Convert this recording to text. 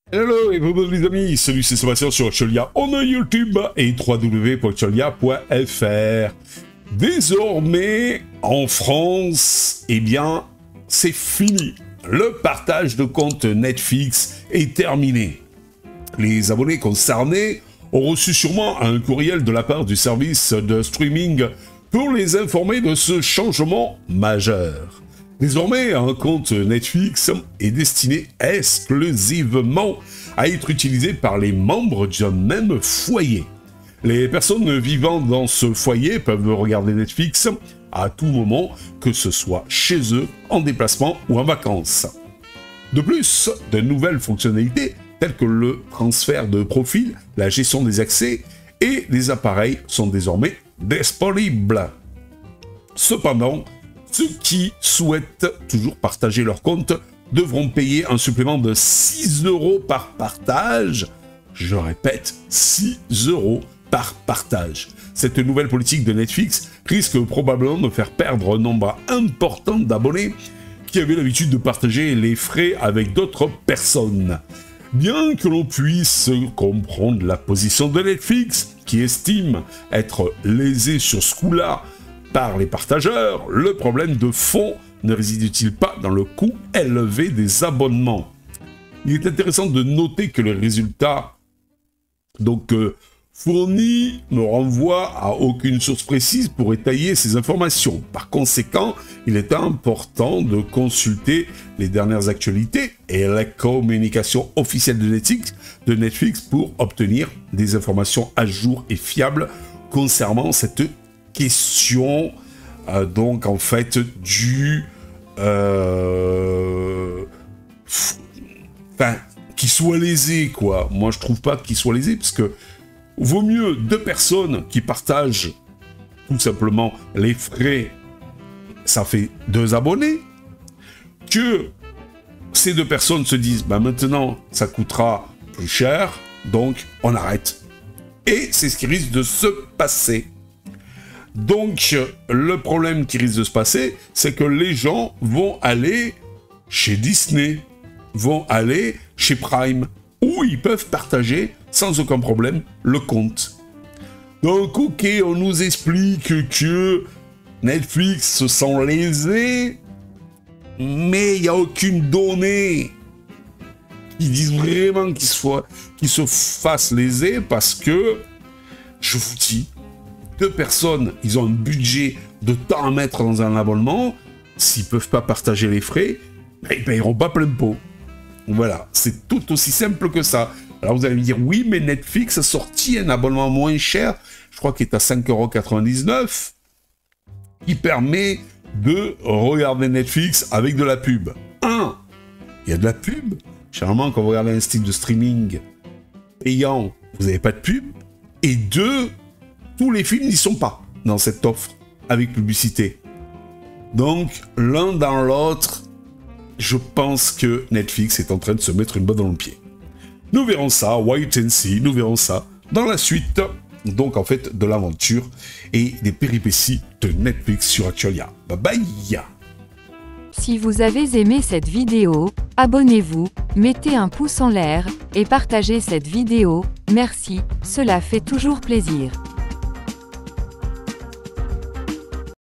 Hello et bonjour les amis, salut c'est Sébastien sur Actualia, on a YouTube et www.actualia.fr. Désormais, en France, eh bien, c'est fini. Le partage de compte Netflix est terminé. Les abonnés concernés ont reçu sûrement un courriel de la part du service de streaming pour les informer de ce changement majeur. Désormais, un compte Netflix est destiné exclusivement à être utilisé par les membres d'un même foyer. Les personnes vivant dans ce foyer peuvent regarder Netflix à tout moment, que ce soit chez eux, en déplacement ou en vacances. De plus, de nouvelles fonctionnalités telles que le transfert de profil, la gestion des accès et des appareils sont désormais disponibles. Cependant, ceux qui souhaitent toujours partager leur compte devront payer un supplément de 6 € par partage. Je répète, 6 € par partage. Cette nouvelle politique de Netflix risque probablement de faire perdre un nombre important d'abonnés qui avaient l'habitude de partager les frais avec d'autres personnes. Bien que l'on puisse comprendre la position de Netflix, qui estime être lésé sur ce coup-là par les partageurs, le problème de fond ne réside-t-il pas dans le coût élevé des abonnements? Il est intéressant de noter que les résultats fournis ne renvoient à aucune source précise pour étayer ces informations. Par conséquent, il est important de consulter les dernières actualités et la communication officielle de Netflix pour obtenir des informations à jour et fiables concernant cette question, donc en fait qui soit lésé, quoi. Moi je trouve pas qu'il soit lésé, parce que vaut mieux deux personnes qui partagent tout simplement les frais, ça fait 2 abonnés, que ces 2 personnes se disent bah maintenant ça coûtera plus cher, donc on arrête. Et c'est ce qui risque de se passer. Donc, le problème qui risque de se passer, c'est que les gens vont aller chez Disney, vont aller chez Prime, où ils peuvent partager sans aucun problème le compte. Donc, ok, on nous explique que Netflix se sent lésé, mais il n'y a aucune donnée qui dise vraiment qu'il se fasse léser, parce que, je vous dis, 2 personnes, ils ont un budget de temps à mettre dans un abonnement, s'ils ne peuvent pas partager les frais, ils ne payeront pas plein pot. Voilà, c'est tout aussi simple que ça. Alors vous allez me dire, oui, mais Netflix a sorti un abonnement moins cher, je crois qu'il est à 5,99 €, qui permet de regarder Netflix avec de la pub. Il y a de la pub. Généralement, quand vous regardez un style de streaming payant, vous n'avez pas de pub. Et 2, tous les films n'y sont pas dans cette offre avec publicité. Donc, l'un dans l'autre, je pense que Netflix est en train de se mettre une balle dans le pied. Nous verrons ça, wait and see, nous verrons ça dans la suite, donc en fait, de l'aventure et des péripéties de Netflix sur Actualia. Bye bye! Si vous avez aimé cette vidéo, abonnez-vous, mettez un pouce en l'air, et partagez cette vidéo, merci, cela fait toujours plaisir.